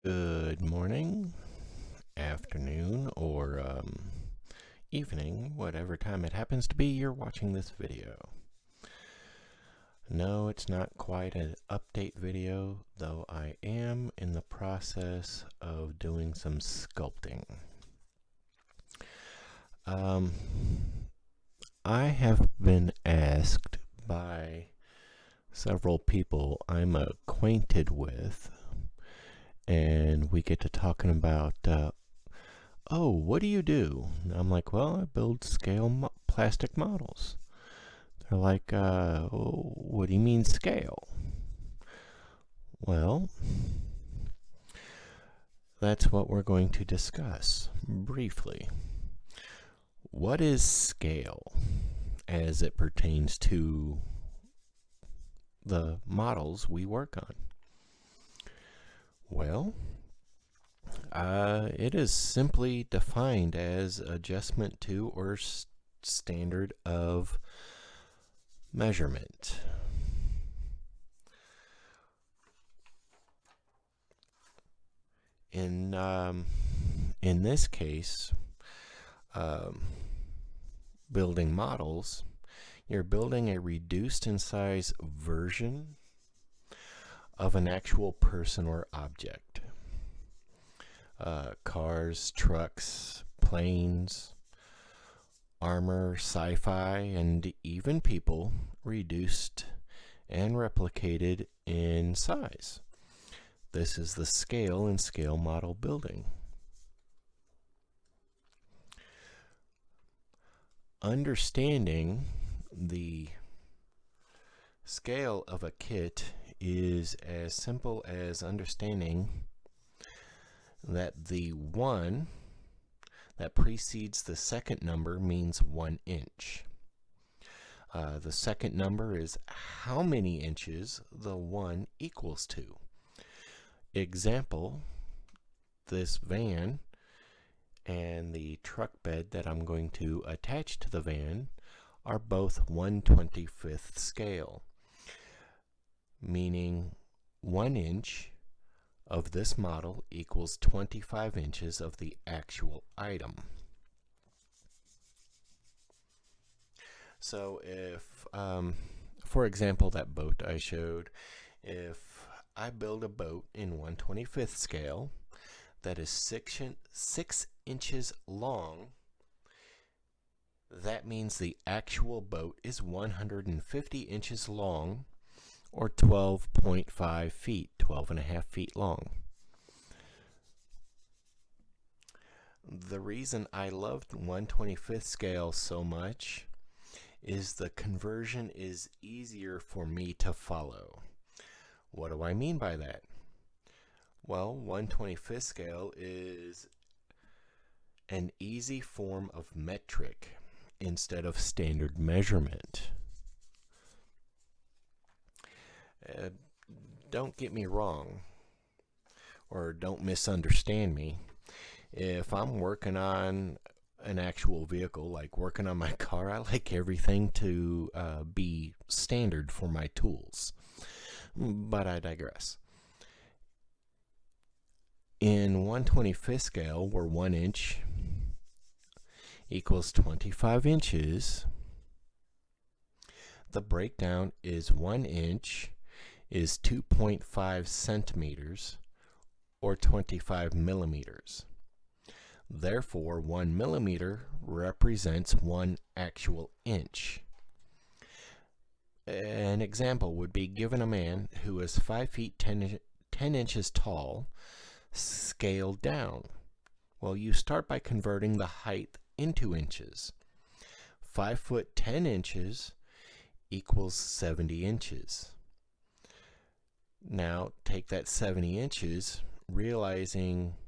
Good morning, afternoon, or evening, whatever time it happens to be you're watching this video. No, it's not quite an update video, though I am in the process of doing some sculpting. I have been asked by several people I'm acquainted with, and we get to talking about oh, what do you do? And I'm like, well, I build scale plastic models. They're like, oh, what do you mean scale? Well, that's what we're going to discuss briefly. What is scale as it pertains to the models we work on? Well, it is simply defined as adjustment to or standard of measurement. In this case, building models, you're building a reduced in size version of an actual person or object. Cars, trucks, planes, armor, sci-fi, and even people reduced and replicated in size. This is the scale and scale model building. Understanding the scale of a kit is as simple as understanding that the 1 that precedes the second number means 1 inch. The second number is how many inches the 1 equals to. Example, this van and the truck bed that I'm going to attach to the van are both 1/25th scale, meaning 1 inch of this model equals 25 inches of the actual item. So if, for example, that boat I showed, if I build a boat in 1/25th scale that is 6 inches long, that means the actual boat is 150 inches long, or 12.5 feet, 12.5 feet long. The reason I loved 1/25th scale so much is the conversion is easier for me to follow. What do I mean by that? Well, 1/25th scale is an easy form of metric instead of standard measurement. Don't get me wrong, or don't misunderstand me. If I'm working on an actual vehicle, like working on my car, I like everything to be standard for my tools. But I digress. In 1/25th scale, where 1 inch equals 25 inches, the breakdown is 1 inch is 2.5 centimeters, or 25 millimeters. Therefore, 1 millimeter represents 1 actual inch. An example would be given a man who is 5 feet 10 inches tall, scaled down. Well, you start by converting the height into inches. 5 foot 10 inches equals 70 inches. Now take that 70 inches, realizing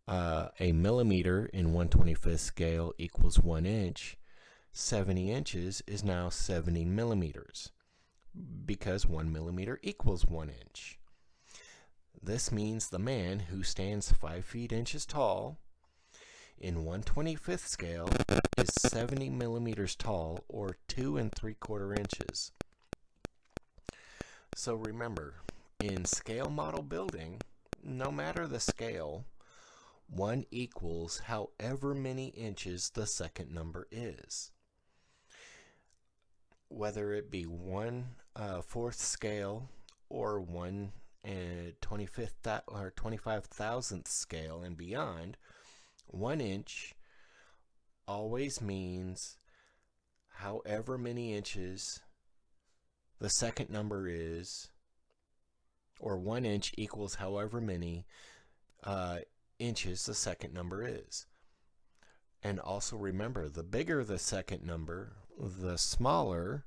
a millimeter in 1/25th scale equals 1 inch. 70 inches is now 70 millimeters, because 1 millimeter equals 1 inch. This means the man who stands 5 feet inches tall in 1/25th scale is 70 millimeters tall, or 2 3/4 inches. So remember, in scale model building, no matter the scale, 1 equals however many inches the second number is. Whether it be 1/4 scale or 1/25th or 25,000th scale and beyond, 1 inch always means however many inches the second number is, or 1 inch equals however many inches the second number is. And also remember, the bigger the second number, the smaller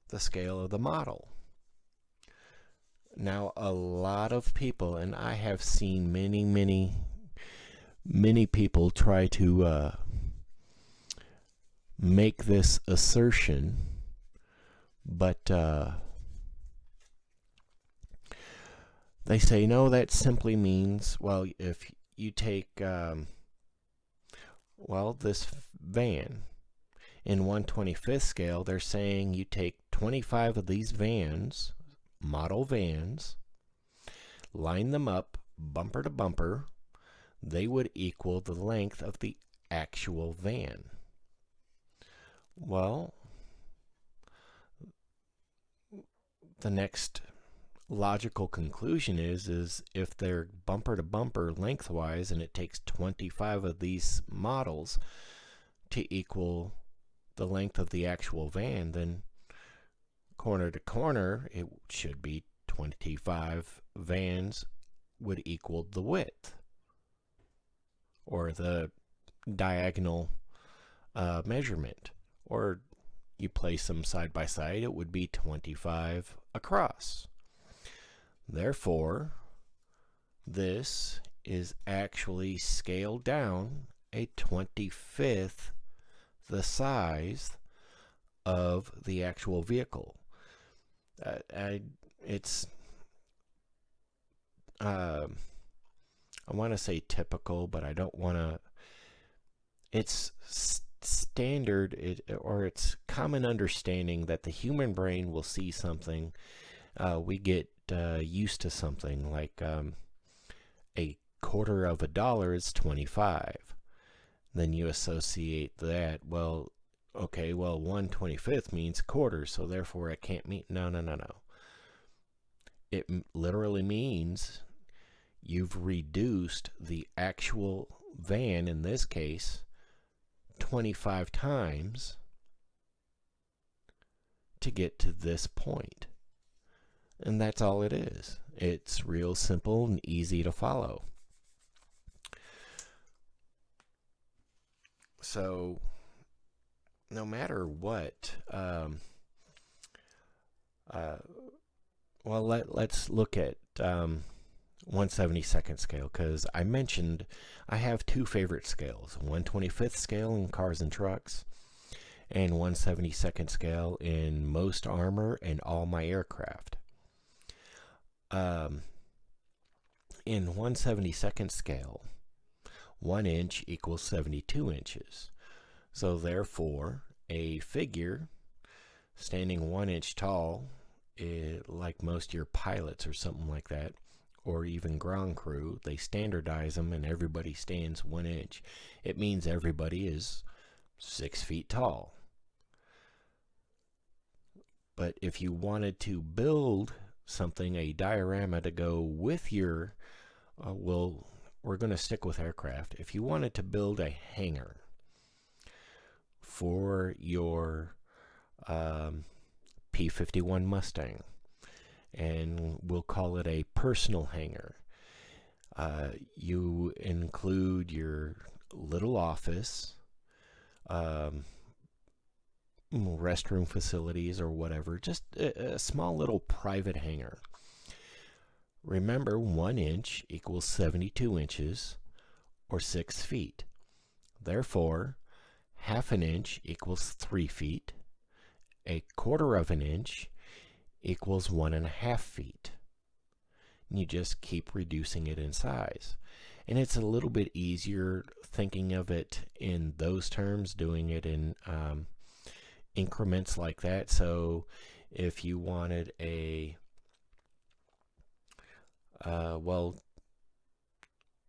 the scale of the model. Now, a lot of people, and I have seen many people try to make this assertion, but they say, no, that simply means, well, if you take, this van, in 1/25th scale, they're saying you take 25 of these vans, model vans, line them up bumper to bumper, they would equal the length of the actual van. Well, the next logical conclusion is if they're bumper to bumper lengthwise and it takes 25 of these models to equal the length of the actual van, then corner to corner it should be 25 vans would equal the width, or the diagonal measurement, or you place them side by side, it would be 25 across. Therefore, this is actually scaled down a 25th the size of the actual vehicle. It's I want to say typical, but I don't want to. It's standard, or it's common understanding that the human brain will see something. We get used to something like a quarter of a dollar is 25. Then you associate that, well, okay, well, 1/25th means quarter, so therefore it can't mean, no. It literally means you've reduced the actual van, in this case, 25 times to get to this point. And that's all it is. It's real simple and easy to follow. So, no matter what, let's look at 1/72nd scale, because I mentioned I have two favorite scales: 1/25th scale in cars and trucks, and 1/72nd scale in most armor and all my aircraft. In 1/72nd scale, 1 inch equals 72 inches. So therefore, a figure standing 1 inch tall, like most of your pilots or something like that, or even ground crew, they standardize them and everybody stands 1 inch. It means everybody is 6 feet tall. But if you wanted to build something, a diorama to go with your, we're going to stick with aircraft. If you wanted to build a hangar for your P-51 Mustang, and we'll call it a personal hangar, you include your little office, restroom facilities or whatever, just a small little private hangar. Remember, 1 inch equals 72 inches, or 6 feet. Therefore, half an inch equals 3 feet. A quarter of an inch equals 1.5 feet. And you just keep reducing it in size. And it's a little bit easier thinking of it in those terms, doing it in increments like that. So if you wanted a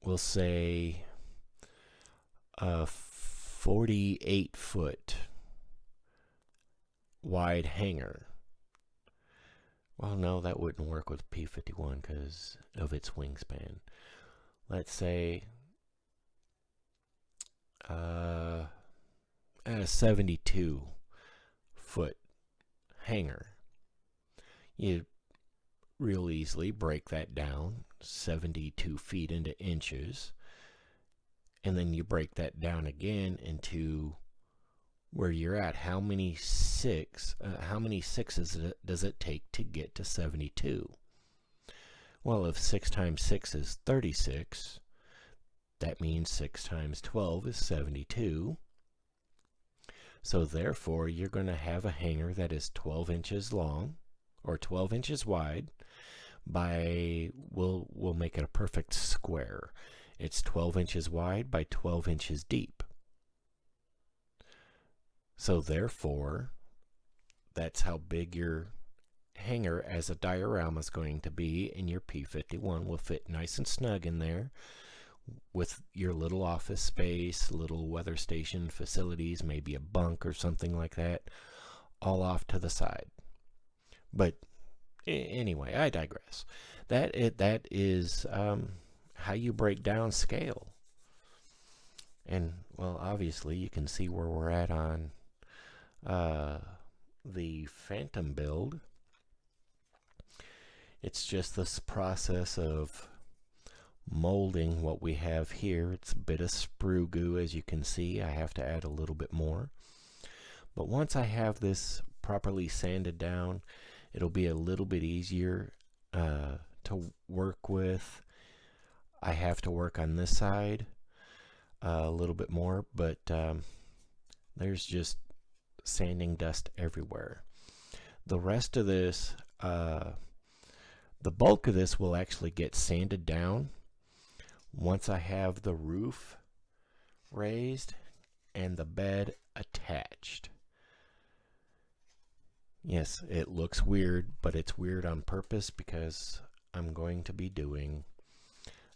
we'll say a 48-foot wide hanger. Well, no, that wouldn't work with P-51 because of its wingspan. Let's say a 72-foot hanger. You real easily break that down, 72 feet into inches, and then you break that down again into where you're at. How many sixes does it take to get to 72? Well, if 6 times 6 is 36, that means 6 times 12 is 72. So therefore, you're going to have a hanger that is 12 inches long, or 12 inches wide, we'll make it a perfect square. It's 12 inches wide by 12 inches deep. So therefore, that's how big your hanger as a diorama is going to be, and your P-51 will fit nice and snug in there with your little office space, little weather station facilities, maybe a bunk or something like that, all off to the side. But anyway, I digress. That is how you break down scale. And, well, obviously you can see where we're at on the Phantom build. It's just this process of molding what we have here. It's a bit of sprue goo, as you can see. I have to add a little bit more. But once I have this properly sanded down, it'll be a little bit easier to work with. I have to work on this side a little bit more, but there's just sanding dust everywhere. The rest of this, the bulk of this will actually get sanded down once I have the roof raised and the bed attached. Yes, it looks weird, but it's weird on purpose because I'm going to be doing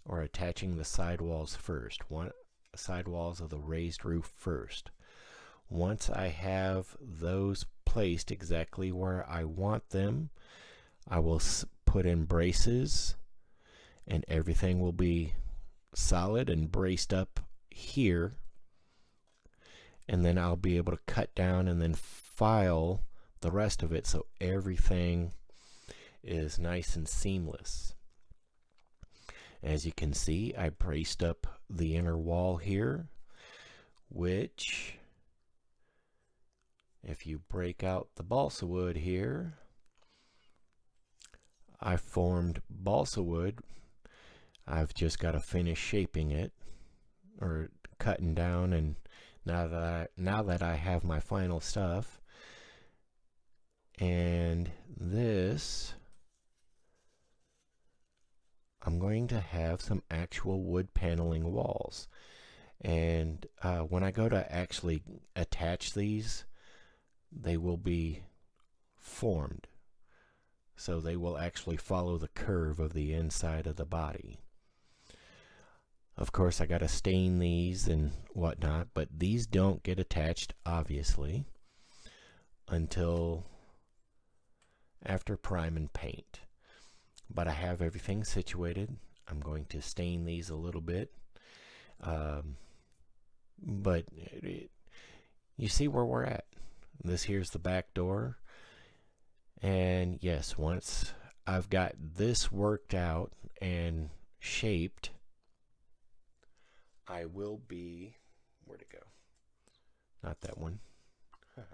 or attaching the sidewalls first. Sidewalls of the raised roof first. Once I have those placed exactly where I want them, I will put in braces, and everything will be solid and braced up here, and then I'll be able to cut down and then file the rest of it so everything is nice and seamless. As you can see, I braced up the inner wall here, which, if you break out the balsa wood here, I formed balsa wood. I've just got to finish shaping it or cutting down, and now that I have my final stuff, and this, I'm going to have some actual wood paneling walls. And when I go to actually attach these, they will be formed. So they will actually follow the curve of the inside of the body. Of course, I got to stain these and whatnot, but these don't get attached, obviously, until after prime and paint. But I have everything situated. I'm going to stain these a little bit. But you see where we're at. This here's the back door. And yes, once I've got this worked out and shaped, I will be, where'd it go? Not that one.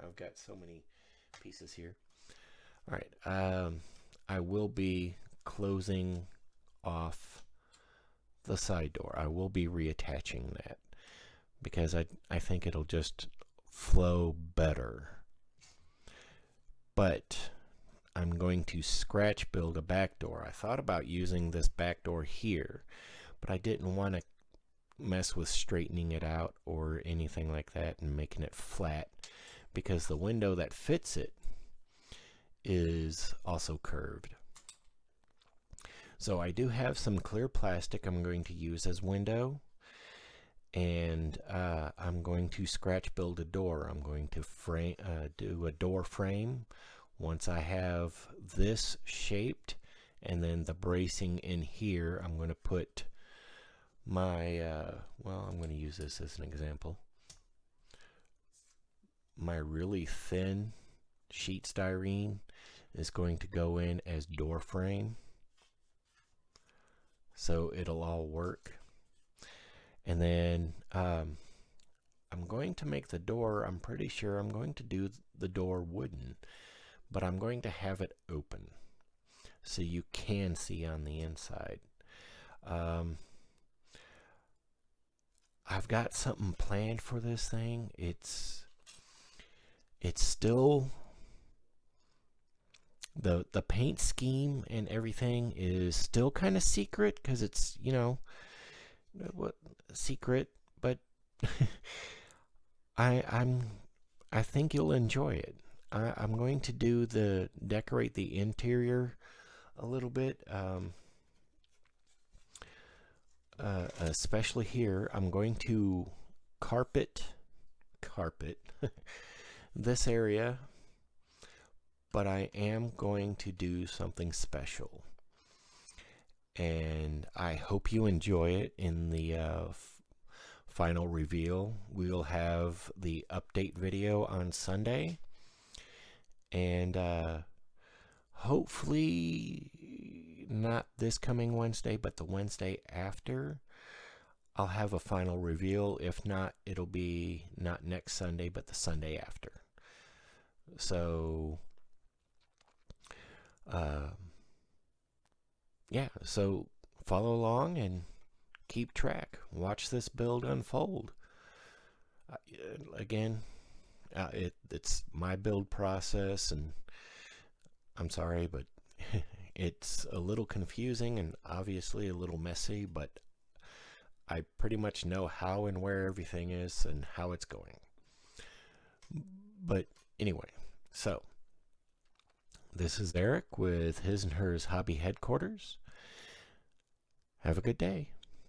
I've got so many pieces here. All right, I will be closing off the side door. I will be reattaching that because I think it'll just flow better. But I'm going to scratch build a back door. I thought about using this back door here, but I didn't want to mess with straightening it out or anything like that and making it flat, because the window that fits it is also curved. So I do have some clear plastic I'm going to use as window, and I'm going to scratch build a door. I'm going to do a door frame once I have this shaped, and then the bracing in here. I'm going to put my well, I'm going to use this as an example. My really thin sheet styrene is going to go in as door frame, so it'll all work. And then I'm going to make the door, I'm pretty sure I'm going to do the door wooden, but I'm going to have it open so you can see on the inside. I've got something planned for this thing. It's still, the paint scheme and everything is still kind of secret, because it's, you know, what secret, but I think you'll enjoy it. I'm going to decorate the interior a little bit, especially here. I'm going to carpet this area, but I am going to do something special, and I hope you enjoy it. In the final reveal, we'll have the update video on Sunday, and hopefully not this coming Wednesday, but the Wednesday after, I'll have a final reveal. If not, it'll be not next Sunday, but the Sunday after. So yeah, so follow along and keep track. Watch this build unfold. Again, it's my build process, and I'm sorry, but it's a little confusing and obviously a little messy, but I pretty much know how and where everything is and how it's going. But anyway, so this is Eric with His and Hers Hobby Headquarters. Have a good day.